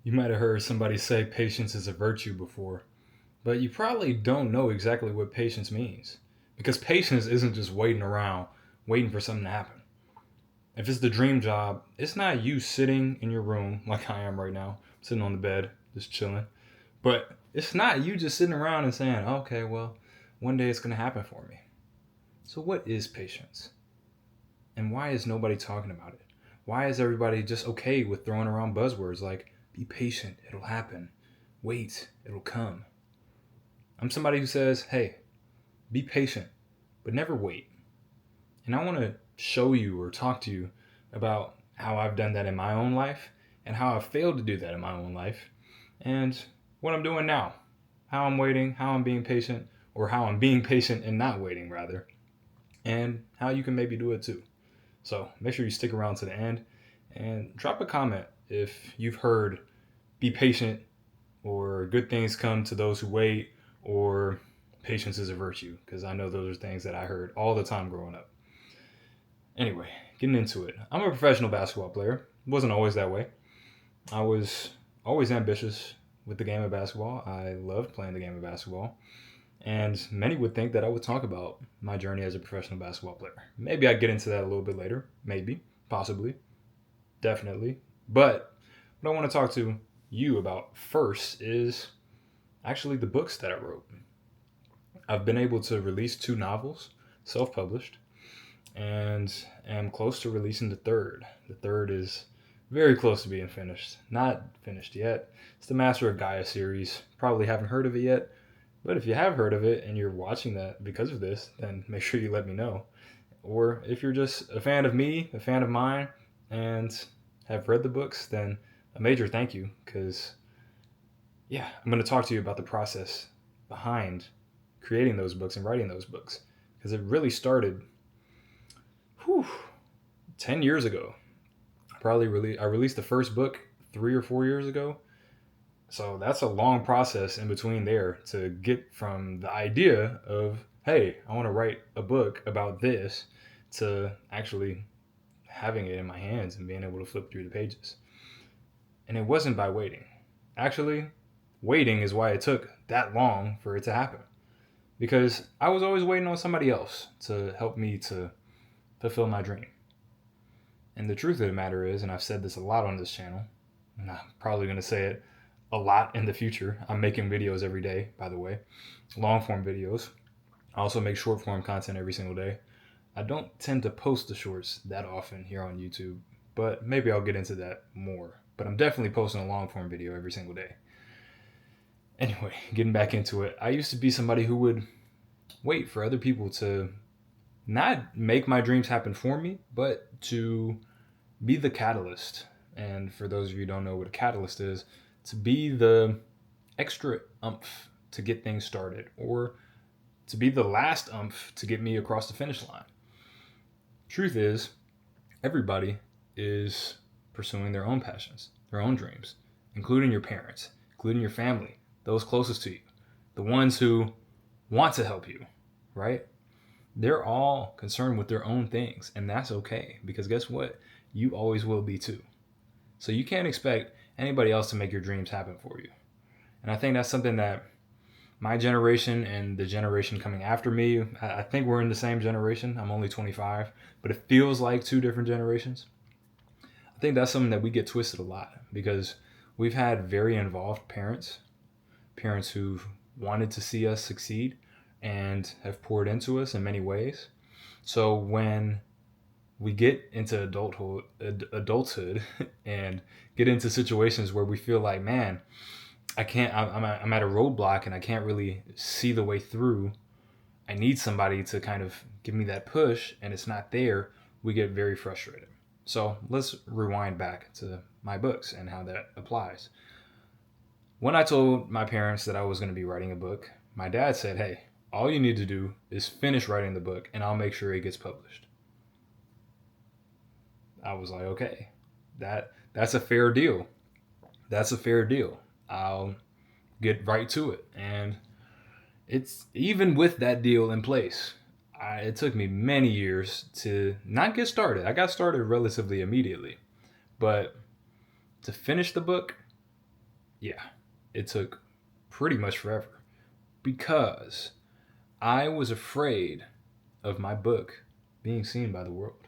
You might have heard somebody say patience is a virtue before, but you probably don't know exactly what patience means. Because patience isn't just waiting around, waiting for something to happen. If it's the dream job, it's not you sitting in your room like I am right now, sitting on the bed, just chilling. But it's not you just sitting around and saying, okay, well, one day it's going to happen for me. So, what is patience? And why is nobody talking about it? Why is everybody just okay with throwing around buzzwords like be patient, it'll happen, wait, it'll come? I'm somebody who says, hey, be patient, but never wait. And I want to show you or talk to you about how I've done that in my own life and how I've failed to do that in my own life and what I'm doing now. How I'm waiting, how I'm being patient, or how I'm being patient and not waiting, rather, and how you can maybe do it too. So make sure you stick around to the end and drop a comment if you've heard be patient or good things come to those who wait or patience is a virtue, because I know those are things that I heard all the time growing up. Anyway, getting into it. I'm a professional basketball player. Wasn't always that way. I was always ambitious with the game of basketball. I loved playing the game of basketball. And many would think that I would talk about my journey as a professional basketball player. Maybe I'd get into that a little bit later. Maybe. Possibly. Definitely. But what I want to talk to you about first is actually the books that I wrote. I've been able to release two novels, self published, and am close to releasing the third. The third is very close to being finished. Not finished yet. It's the Master of Gaia series. Probably haven't heard of it yet, but if you have heard of it and you're watching that because of this, then make sure you let me know. Or if you're just a fan of me, a fan of mine, and have read the books, then a major thank you because, yeah, I'm going to talk to you about the process behind creating those books and writing those books because it really started whew, 10 years ago. I released the first book 3 or 4 years ago. So that's a long process in between there to get from the idea of, hey, I want to write a book about this to actually having it in my hands and being able to flip through the pages. And it wasn't by waiting. Actually, waiting is why it took that long for it to happen. Because I was always waiting on somebody else to help me to fulfill my dream. And the truth of the matter is, and I've said this a lot on this channel, and I'm probably going to say it a lot in the future. I'm making videos every day, by the way, long form videos. I also make short form content every single day. I don't tend to post the shorts that often here on YouTube, but maybe I'll get into that more. But I'm definitely posting a long form video every single day. Anyway, getting back into it, I used to be somebody who would wait for other people to not make my dreams happen for me, but to be the catalyst. And for those of you who don't know what a catalyst is, to be the extra umph to get things started, or to be the last umph to get me across the finish line. Truth is, everybody is pursuing their own passions, their own dreams, including your parents, including your family, those closest to you, the ones who want to help you, right? They're all concerned with their own things, and that's okay because guess what? You always will be too. So you can't expect anybody else to make your dreams happen for you. And I think that's something that my generation and the generation coming after me, I think we're in the same generation. I'm only 25, but it feels like two different generations. I think that's something that we get twisted a lot because we've had very involved parents, parents who've wanted to see us succeed and have poured into us in many ways. So when we get into adulthood and get into situations where we feel like, man, I can't. I'm at a roadblock and I can't really see the way through. I need somebody to kind of give me that push, and it's not there. We get very frustrated. So let's rewind back to my books and how that applies. When I told my parents that I was going to be writing a book, my dad said, "Hey, all you need to do is finish writing the book, and I'll make sure it gets published." I was like, "Okay, that's a fair deal. That's a fair deal. I'll get right to it." And it's even with that deal in place, it took me many years to not get started. I got started relatively immediately, but to finish the book, Yeah, it took pretty much forever because I was afraid of my book being seen by the world.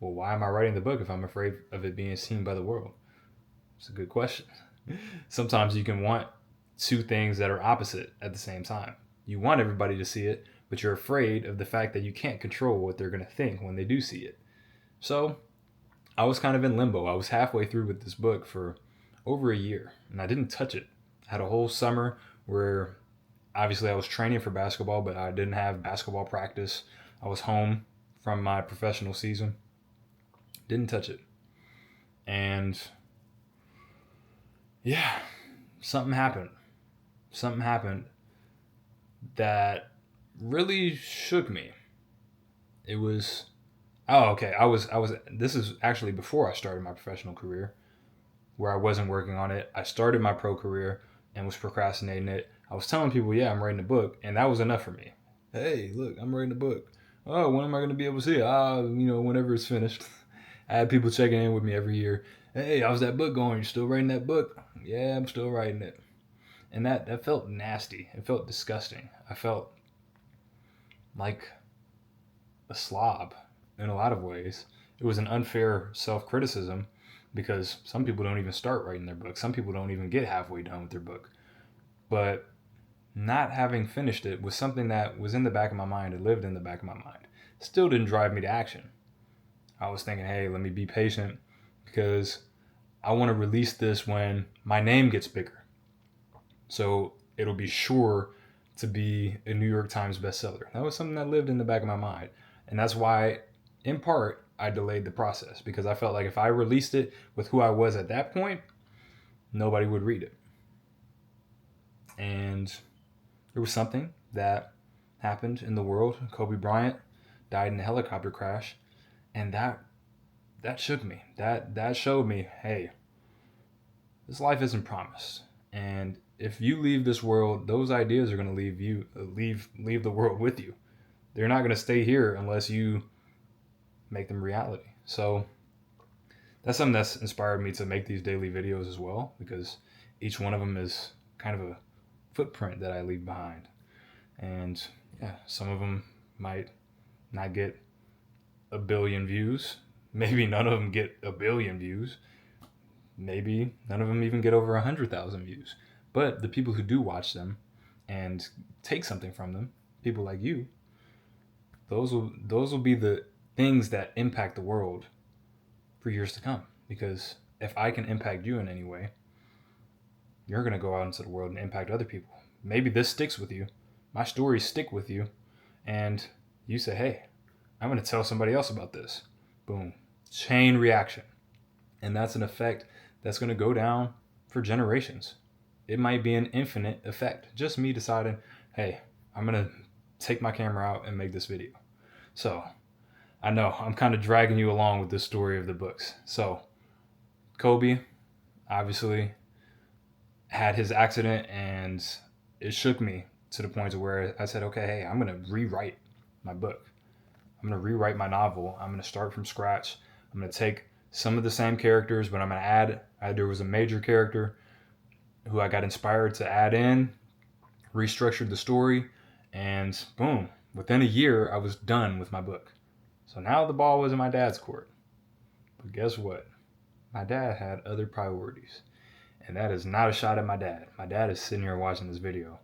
Well, why am I writing the book if I'm afraid of it being seen by the world? It's a good question. Sometimes you can want two things that are opposite at the same time. You want everybody to see it, but you're afraid of the fact that you can't control what they're going to think when they do see it. So I was kind of in limbo. I was halfway through with this book for over a year, and I didn't touch it. I had a whole summer where obviously I was training for basketball, but I didn't have basketball practice. I was home from my professional season. Didn't touch it. And yeah, something happened. Something happened that really shook me. It was okay. I was this is actually before I started my professional career where I wasn't working on it. I started my pro career and was procrastinating it. I was telling people, yeah, I'm writing a book, and that was enough for me. Hey, look, I'm writing a book. Oh, when am I going to be able to see it? Whenever it's finished. I had people checking in with me every year. Hey, how's that book going? You still writing that book? Yeah, I'm still writing it. And that felt nasty. It felt disgusting. I felt like a slob in a lot of ways. It was an unfair self criticism because some people don't even start writing their book. Some people don't even get halfway done with their book. But not having finished it was something that was in the back of my mind. It lived in the back of my mind. Still didn't drive me to action. I was thinking, hey, let me be patient because I want to release this when my name gets bigger. So it'll be sure to be a New York Times bestseller. That was something that lived in the back of my mind. And that's why, in part, I delayed the process because I felt like if I released it with who I was at that point, nobody would read it. And there was something that happened in the world. Kobe Bryant died in a helicopter crash, and that shook me. That showed me, hey, this life isn't promised. And if you leave this world, those ideas are going to leave the world with you. They're not going to stay here unless you make them reality. So that's something that's inspired me to make these daily videos as well, because each one of them is kind of a footprint that I leave behind. And yeah, some of them might not get a billion views. Maybe none of them get a billion views. Maybe none of them even get over 100,000 views. But the people who do watch them and take something from them, people like you, those will be the things that impact the world for years to come. Because if I can impact you in any way, you're going to go out into the world and impact other people. Maybe this sticks with you. My stories stick with you. And you say, hey, I'm going to tell somebody else about this. Boom. Chain reaction. And that's an effect that's going to go down for generations. It might be an infinite effect. Just me deciding, hey, I'm going to take my camera out and make this video. So I know I'm kind of dragging you along with this story of the books. So Kobe obviously had his accident, and it shook me to the point to where I said, okay, hey, I'm going to rewrite my book. I'm going to rewrite my novel. I'm going to start from scratch. I'm going to take some of the same characters, but I'm going to add, there was a major character who I got inspired to add in, restructured the story, and boom, within a year, I was done with my book. So now the ball was in my dad's court. But guess what? My dad had other priorities. And that is not a shot at my dad. My dad is sitting here watching this video.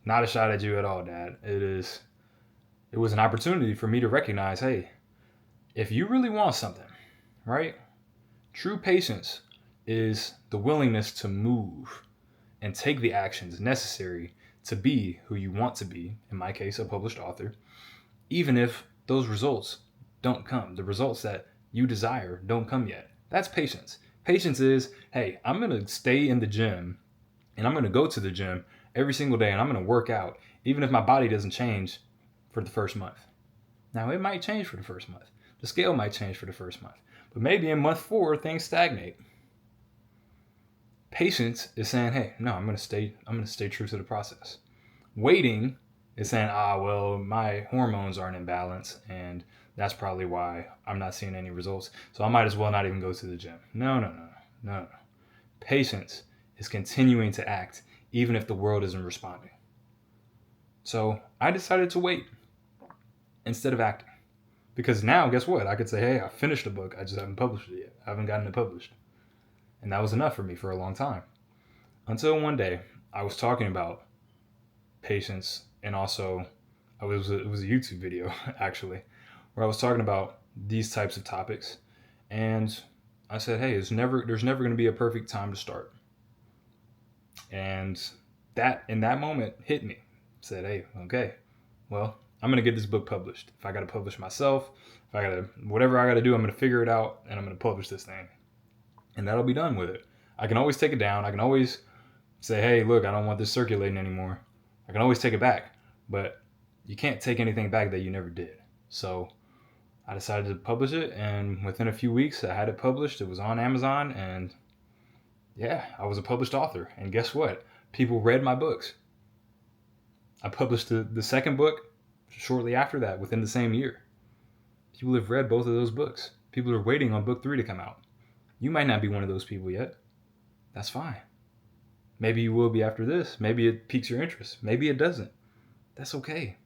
Not a shot at you at all, Dad. It was an opportunity for me to recognize, hey, if you really want something, right? True patience is the willingness to move and take the actions necessary to be who you want to be, in my case, a published author, even if those results don't come. The results that you desire don't come yet. That's patience. Patience is, hey, I'm going to stay in the gym and I'm going to go to the gym every single day and I'm going to work out, even if my body doesn't change for the first month. Now, it might change for the first month. The scale might change for the first month. But maybe in month 4, things stagnate. Patience is saying, hey, no, I'm going to stay true to the process. Waiting is saying, well, my hormones aren't in balance, and that's probably why I'm not seeing any results. So I might as well not even go to the gym. No. Patience is continuing to act even if the world isn't responding. So I decided to wait instead of acting. Because now, guess what? I could say, hey, I finished the book. I just haven't published it yet. I haven't gotten it published. And that was enough for me for a long time. Until one day, I was talking about patience, and also it was a YouTube video, actually, where I was talking about these types of topics. And I said, hey, there's never going to be a perfect time to start. And that, in that moment, hit me. Said, hey, okay, well, I'm going to get this book published. If I got to publish myself, if I got to, whatever I got to do, I'm going to figure it out, and I'm going to publish this thing. And that'll be done with it. I can always take it down. I can always say, hey, look, I don't want this circulating anymore. I can always take it back. But you can't take anything back that you never did. So I decided to publish it, and within a few weeks, I had it published. It was on Amazon, and yeah, I was a published author. And guess what? People read my books. I published the second book shortly after that, within the same year. People have read both of those books. People are waiting on book 3 to come out. You might not be one of those people yet. That's fine. Maybe you will be after this. Maybe it piques your interest. Maybe it doesn't. That's okay.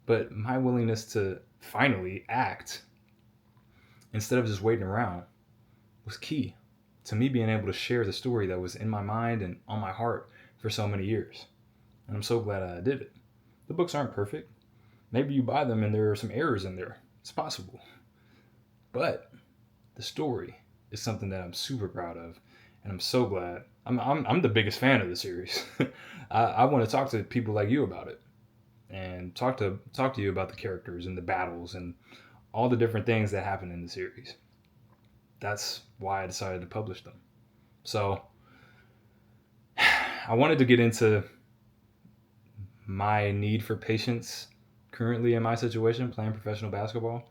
But my willingness to finally act instead of just waiting around was key to me being able to share the story that was in my mind and on my heart for so many years. And I'm so glad I did it. The books aren't perfect. Maybe you buy them and there are some errors in there. It's possible. But the story is something that I'm super proud of, and I'm so glad. I'm the biggest fan of the series. I want to talk to people like you about it, and talk to you about the characters and the battles and all the different things that happen in the series. That's why I decided to publish them. So I wanted to get into my need for patience currently in my situation, playing professional basketball.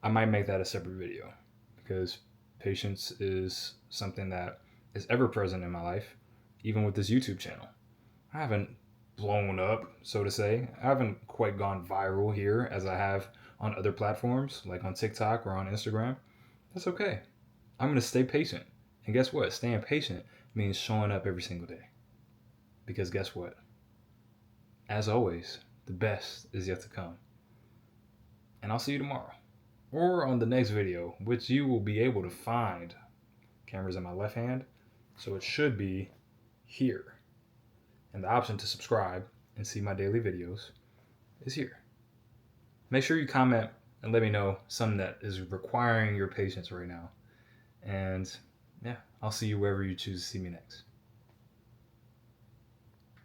I might make that a separate video, because patience is something that is ever present in my life, even with this YouTube channel. I haven't blown up, so to say. I haven't quite gone viral here as I have on other platforms, like on TikTok or on Instagram. That's okay. I'm going to stay patient. And guess what? Staying patient means showing up every single day. Because guess what? As always, the best is yet to come. And I'll see you tomorrow, or on the next video, which you will be able to find. Camera's in my left hand, so it should be here. And the option to subscribe and see my daily videos is here. Make sure you comment and let me know something that is requiring your patience right now. And yeah, I'll see you wherever you choose to see me next.